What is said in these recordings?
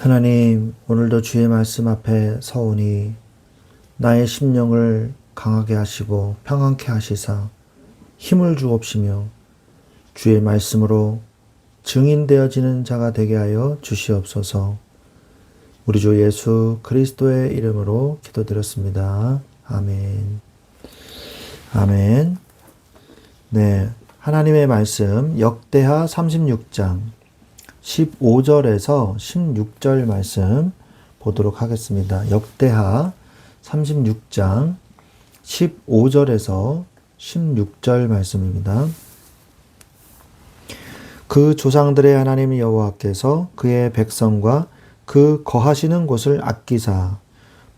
하나님, 오늘도 주의 말씀 앞에 서오니 나의 심령을 강하게 하시고 평안케 하시사 힘을 주옵시며 주의 말씀으로 증인되어지는 자가 되게 하여 주시옵소서. 우리 주 예수 그리스도의 이름으로 기도드렸습니다. 아멘. 아멘. 네, 하나님의 말씀 역대하 36장 15절에서 16절 말씀 보도록 하겠습니다. 역대하 36장 15절에서 16절 말씀입니다. 그 조상들의 하나님 여호와께서 그의 백성과 그 거하시는 곳을 아끼사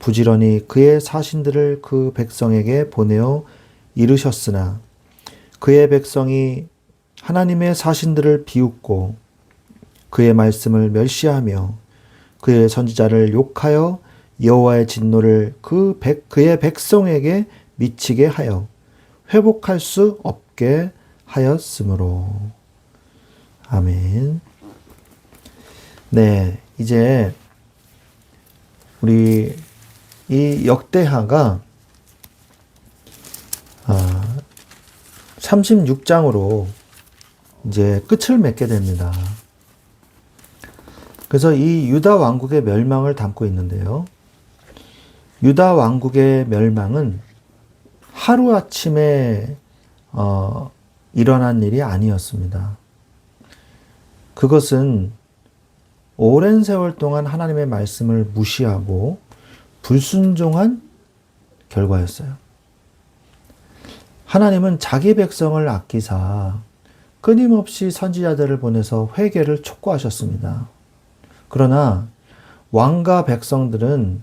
부지런히 그의 사신들을 그 백성에게 보내어 이르셨으나 그의 백성이 하나님의 사신들을 비웃고 그의 말씀을 멸시하며 그의 선지자를 욕하여 여호와의 진노를 그의 백성에게 미치게 하여 회복할 수 없게 하였으므로. 아멘. 네, 이제 우리 이 역대하가 36장으로 이제 끝을 맺게 됩니다. 그래서 이 유다 왕국의 멸망을 담고 있는데요. 유다 왕국의 멸망은 하루아침에 일어난 일이 아니었습니다. 그것은 오랜 세월 동안 하나님의 말씀을 무시하고 불순종한 결과였어요. 하나님은 자기 백성을 아끼사 끊임없이 선지자들을 보내서 회개를 촉구하셨습니다. 그러나 왕과 백성들은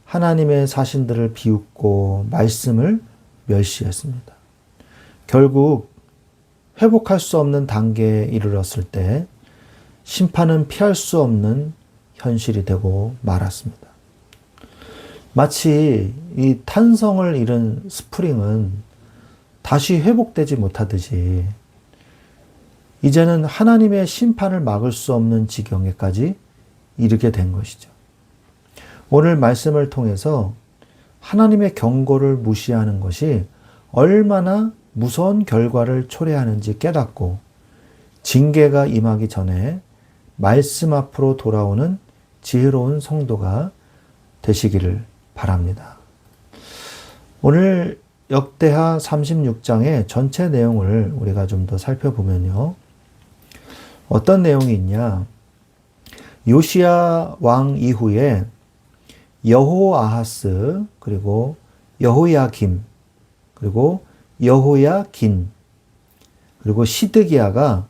하나님의 사신들을 비웃고 말씀을 멸시했습니다. 결국 회복할 수 없는 단계에 이르렀을 때 심판은 피할 수 없는 현실이 되고 말았습니다. 마치 이 탄성을 잃은 스프링은 다시 회복되지 못하듯이 이제는 하나님의 심판을 막을 수 없는 지경에까지 이르게 된 것이죠. 오늘 말씀을 통해서 하나님의 경고를 무시하는 것이 얼마나 무서운 결과를 초래하는지 깨닫고 징계가 임하기 전에 말씀 앞으로 돌아오는 지혜로운 성도가 되시기를 바랍니다. 오늘 역대하 36장의 전체 내용을 우리가 좀 더 살펴보면요. 어떤 내용이 있냐? 요시야 왕 이후에 여호아하스, 그리고 여호야김, 그리고 여호야긴, 그리고 시드기야가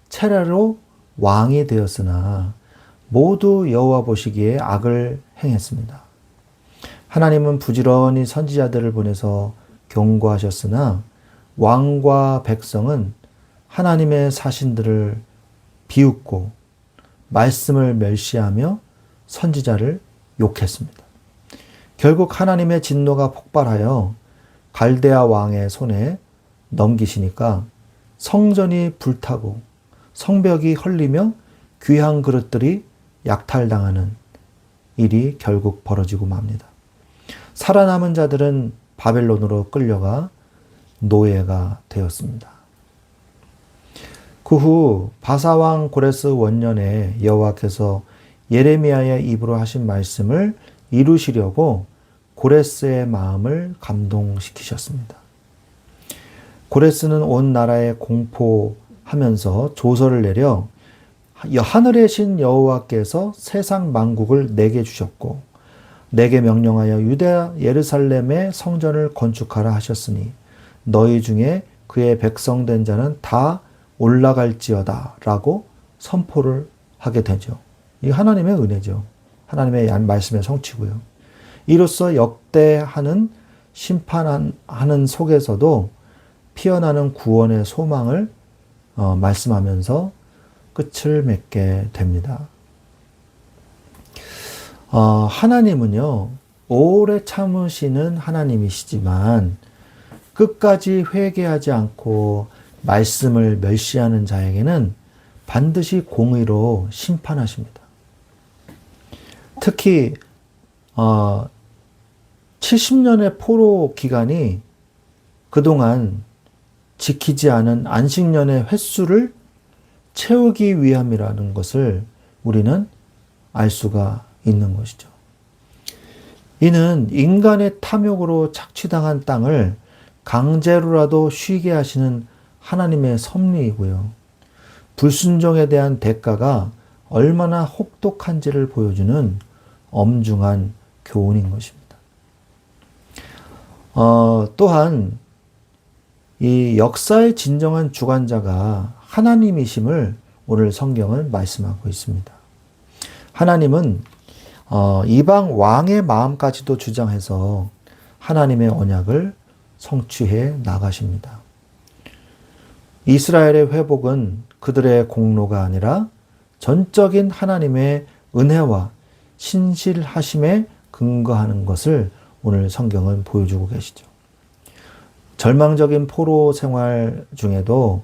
차례로 왕이 되었으나 모두 여호와 보시기에 악을 행했습니다. 하나님은 부지런히 선지자들을 보내서 경고하셨으나 왕과 백성은 하나님의 사신들을 비웃고 말씀을 멸시하며 선지자를 욕했습니다. 결국 하나님의 진노가 폭발하여 갈대아 왕의 손에 넘기시니까 성전이 불타고 성벽이 헐리며 귀한 그릇들이 약탈당하는 일이 결국 벌어지고 맙니다. 살아남은 자들은 바벨론으로 끌려가 노예가 되었습니다. 그 후 바사왕 고레스 원년에 여호와께서 예레미야의 입으로 하신 말씀을 이루시려고 고레스의 마음을 감동시키셨습니다. 고레스는 온 나라에 공포하면서 조서를 내려 하늘의 신 여호와께서 세상 만국을 내게 주셨고 내게 명령하여 유다 예루살렘의 성전을 건축하라 하셨으니 너희 중에 그의 백성된 자는 다 올라갈지어다 라고 선포를 하게 되죠. 이 하나님의 은혜죠. 하나님의 말씀의 성취고요. 이로써 역대하는 심판하는 속에서도 피어나는 구원의 소망을 말씀하면서 끝을 맺게 됩니다. 하나님은요, 오래 참으시는 하나님이시지만 끝까지 회개하지 않고 말씀을 멸시하는 자에게는 반드시 공의로 심판하십니다. 특히 70년의 포로 기간이 그동안 지키지 않은 안식년의 횟수를 채우기 위함이라는 것을 우리는 알 수가 있는 것이죠. 이는 인간의 탐욕으로 착취당한 땅을 강제로라도 쉬게 하시는 하나님의 섭리이고요. 불순종에 대한 대가가 얼마나 혹독한지를 보여주는 엄중한 교훈인 것입니다. 또한 이 역사의 진정한 주관자가 하나님이심을 오늘 성경은 말씀하고 있습니다. 하나님은 이방 왕의 마음까지도 주장해서 하나님의 언약을 성취해 나가십니다. 이스라엘의 회복은 그들의 공로가 아니라 전적인 하나님의 은혜와 신실하심에 근거하는 것을 오늘 성경은 보여주고 계시죠. 절망적인 포로 생활 중에도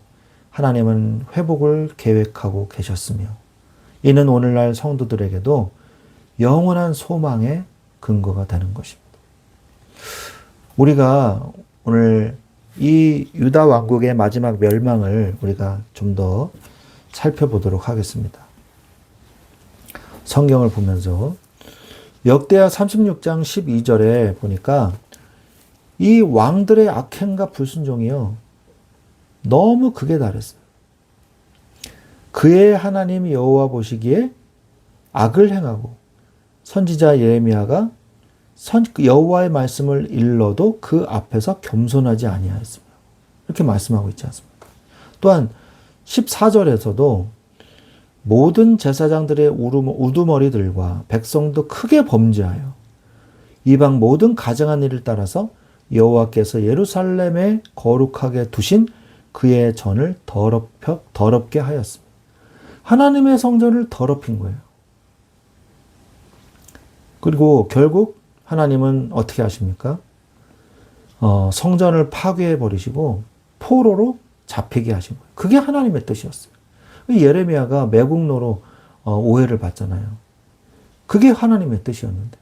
하나님은 회복을 계획하고 계셨으며 이는 오늘날 성도들에게도 영원한 소망의 근거가 되는 것입니다. 우리가 오늘 이 유다 왕국의 마지막 멸망을 우리가 좀 더 살펴보도록 하겠습니다. 성경을 보면서 역대하 36장 12절에 보니까 이 왕들의 악행과 불순종이요 너무 극에 달했어요. 그의 하나님 여호와 보시기에 악을 행하고 선지자 예레미야가 여호와의 말씀을 일러도 그 앞에서 겸손하지 아니하였습니다. 이렇게 말씀하고 있지 않습니까? 또한 14절에서도 모든 제사장들의 우두머리들과 백성도 크게 범죄하여 이방 모든 가증한 일을 따라서 여호와께서 예루살렘에 거룩하게 두신 그의 전을 더럽게 하였습니다. 하나님의 성전을 더럽힌 거예요. 그리고 결국 하나님은 어떻게 하십니까? 성전을 파괴해 버리시고 포로로 잡히게 하신 거예요. 그게 하나님의 뜻이었어요. 예레미야가 매국노로 오해를 받잖아요. 그게 하나님의 뜻이었는데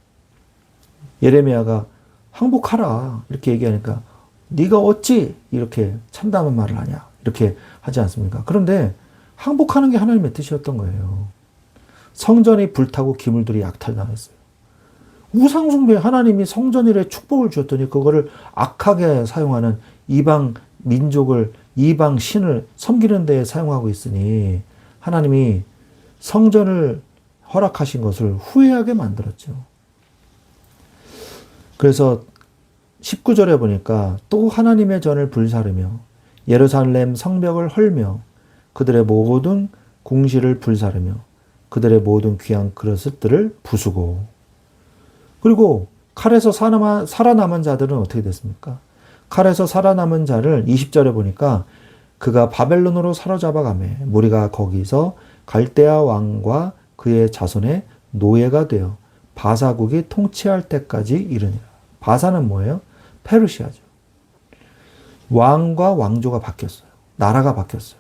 예레미야가 항복하라 이렇게 얘기하니까 네가 어찌 이렇게 참담한 말을 하냐 이렇게 하지 않습니까? 그런데 항복하는 게 하나님의 뜻이었던 거예요. 성전이 불타고 기물들이 약탈당했어요. 우상숭배 하나님이 성전일에 축복을 주었더니 그거를 악하게 사용하는 이방 민족을 이방 신을 섬기는 데에 사용하고 있으니 하나님이 성전을 허락하신 것을 후회하게 만들었죠. 그래서 19절에 보니까 또 하나님의 전을 불사르며 예루살렘 성벽을 헐며 그들의 모든 궁시를 불사르며 그들의 모든 귀한 그릇들을 부수고 그리고 칼에서 살아남은 자들은 어떻게 됐습니까? 칼에서 살아남은 자를 20절에 보니까 그가 바벨론으로 사로잡아가매 무리가 거기서 갈대아 왕과 그의 자손의 노예가 되어 바사국이 통치할 때까지 이르니라. 바사는 뭐예요? 페르시아죠. 왕과 왕조가 바뀌었어요. 나라가 바뀌었어요.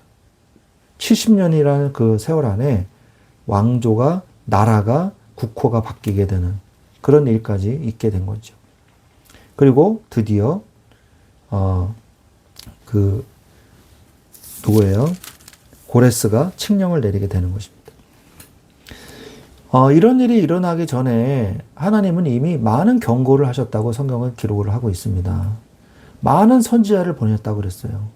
70년이라는 그 세월 안에 왕조가 나라가 국호가 바뀌게 되는 그런 일까지 있게 된 거죠. 그리고 드디어 누구예요? 고레스가 칙령을 내리게 되는 것입니다. 이런 일이 일어나기 전에 하나님은 이미 많은 경고를 하셨다고 성경은 기록을 하고 있습니다. 많은 선지자를 보냈다고 그랬어요.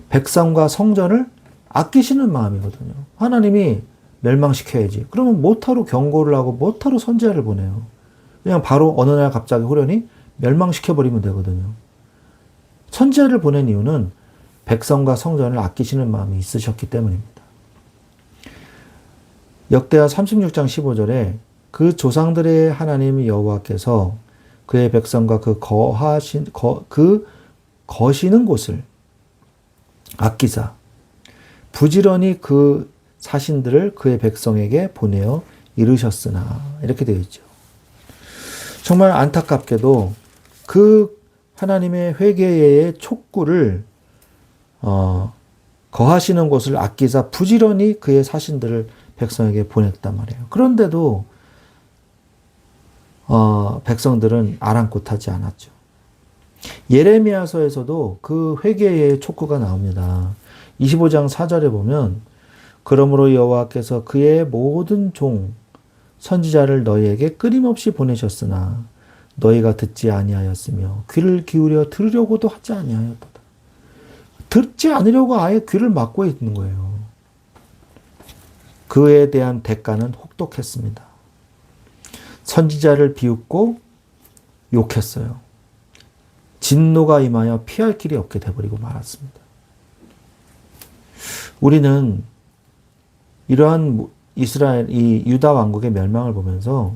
백성과 성전을 아끼시는 마음이거든요. 하나님이 멸망시켜야지. 그러면 못하러 경고를 하고 못하러 선지자를 보내요. 그냥 바로 어느 날 갑자기 호련히 멸망시켜버리면 되거든요. 선지자를 보낸 이유는 백성과 성전을 아끼시는 마음이 있으셨기 때문입니다. 역대하 36장 15절에 그 조상들의 하나님 여호와께서 그의 백성과 그 거시는 곳을 아끼사 부지런히 그 사신들을 그의 백성에게 보내어 이르셨으나 이렇게 되어 있죠. 정말 안타깝게도 그 하나님의 회개의 촉구를 거하시는 곳을 아끼사 부지런히 그의 사신들을 백성에게 보냈단 말이에요. 그런데도 백성들은 아랑곳하지 않았죠. 예레미야서에서도 그 회개의 촉구가 나옵니다. 25장 4절에 보면 그러므로 여호와께서 그의 모든 종 선지자를 너희에게 끊임없이 보내셨으나 너희가 듣지 아니하였으며 귀를 기울여 들으려고도 하지 아니하였다. 듣지 않으려고 아예 귀를 막고 있는 거예요. 그에 대한 대가는 혹독했습니다. 선지자를 비웃고 욕했어요. 진노가 임하여 피할 길이 없게 돼버리고 말았습니다. 우리는 이러한 이 유다 왕국의 멸망을 보면서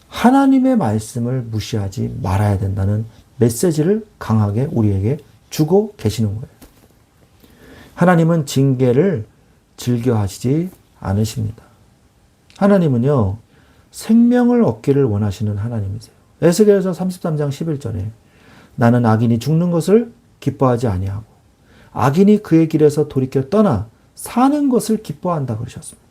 하나님의 말씀을 무시하지 말아야 된다는 메시지를 강하게 우리에게 주고 계시는 거예요. 하나님은 징계를 즐겨하시지 않으십니다. 하나님은요, 생명을 얻기를 원하시는 하나님이세요. 에스겔서 33장 11절에 나는 악인이 죽는 것을 기뻐하지 아니하고 악인이 그의 길에서 돌이켜 떠나 사는 것을 기뻐한다 그러셨습니다.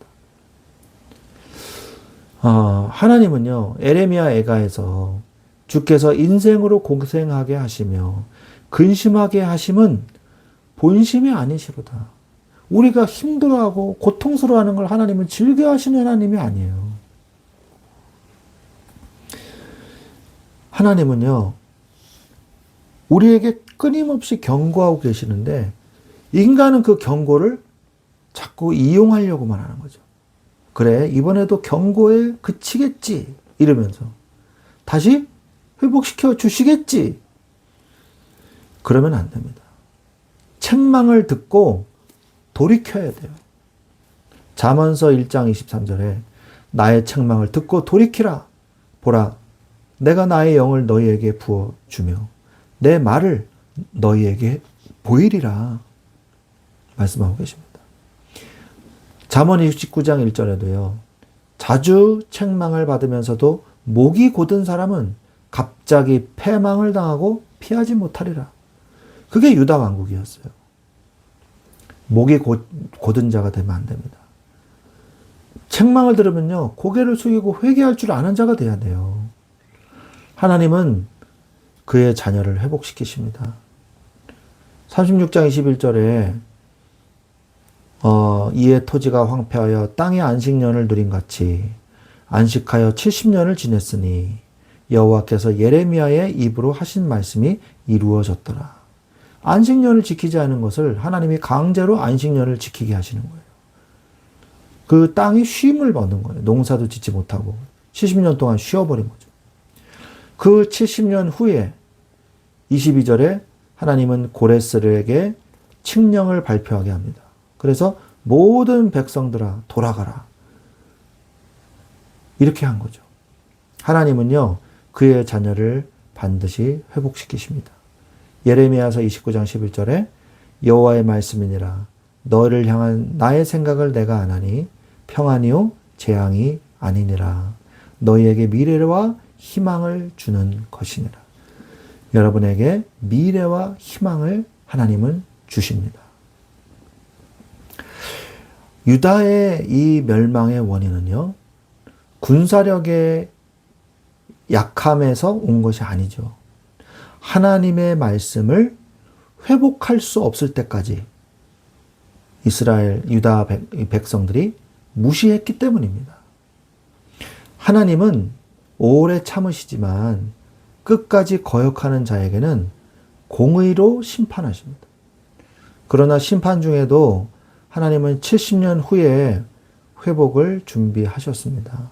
하나님은요, 에레미야 애가에서 주께서 인생으로 고생하게 하시며 근심하게 하심은 본심이 아니시로다. 우리가 힘들어하고 고통스러워하는 걸 하나님은 즐겨하시는 하나님이 아니에요. 하나님은요, 우리에게 끊임없이 경고하고 계시는데 인간은 그 경고를 자꾸 이용하려고만 하는 거죠. 그래, 이번에도 경고에 그치겠지 이러면서 다시 회복시켜 주시겠지. 그러면 안 됩니다. 책망을 듣고 돌이켜야 돼요. 잠언서 1장 23절에 나의 책망을 듣고 돌이키라. 보라, 내가 나의 영을 너희에게 부어주며 내 말을 너희에게 보이리라 말씀하고 계십니다. 잠언 69장 1절에도요. 자주 책망을 받으면서도 목이 곧은 사람은 갑자기 패망을 당하고 피하지 못하리라. 그게 유다 왕국이었어요. 목이 곧은 자가 되면 안 됩니다. 책망을 들으면요, 고개를 숙이고 회개할 줄 아는 자가 돼야 돼요. 하나님은 그의 자녀를 회복시키십니다. 36장 21절에 이에 토지가 황폐하여 땅의 안식년을 누린 같이 안식하여 70년을 지냈으니 여호와께서 예레미야의 입으로 하신 말씀이 이루어졌더라. 안식년을 지키지 않은 것을 하나님이 강제로 안식년을 지키게 하시는 거예요. 그 땅이 쉼을 얻는 거예요. 농사도 짓지 못하고 70년 동안 쉬어버린 거죠. 그 70년 후에 22절에 하나님은 고레스에게 칙령을 발표하게 합니다. 그래서 모든 백성들아 돌아가라. 이렇게 한 거죠. 하나님은요, 그의 자녀를 반드시 회복시키십니다. 예레미야서 29장 11절에 여호와의 말씀이니라 너를 향한 나의 생각을 내가 아나니 평안이요 재앙이 아니니라 너희에게 미래와 희망을 주는 것이니라. 여러분에게 미래와 희망을 하나님은 주십니다. 유다의 이 멸망의 원인은요, 군사력의 약함에서 온 것이 아니죠. 하나님의 말씀을 회복할 수 없을 때까지 이스라엘, 유다 백성들이 무시했기 때문입니다. 하나님은 오래 참으시지만 끝까지 거역하는 자에게는 공의로 심판하십니다. 그러나 심판 중에도 하나님은 70년 후에 회복을 준비하셨습니다.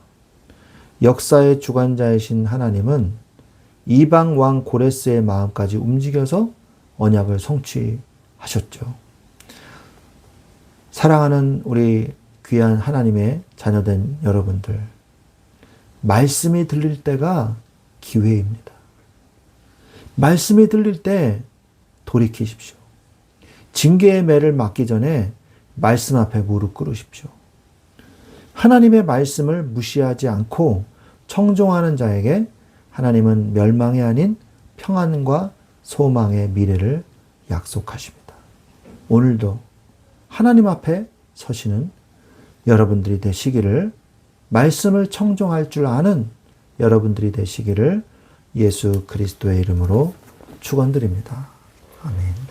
역사의 주관자이신 하나님은 이방 왕 고레스의 마음까지 움직여서 언약을 성취하셨죠. 사랑하는 우리 귀한 하나님의 자녀된 여러분들, 말씀이 들릴 때가 기회입니다. 말씀이 들릴 때 돌이키십시오. 징계의 매를 맞기 전에 말씀 앞에 무릎 꿇으십시오. 하나님의 말씀을 무시하지 않고 청종하는 자에게 하나님은 멸망이 아닌 평안과 소망의 미래를 약속하십니다. 오늘도 하나님 앞에 서시는 여러분들이 되시기를 말씀을 청종할 줄 아는 여러분들이 되시기를 예수 그리스도의 이름으로 축원드립니다. 아멘.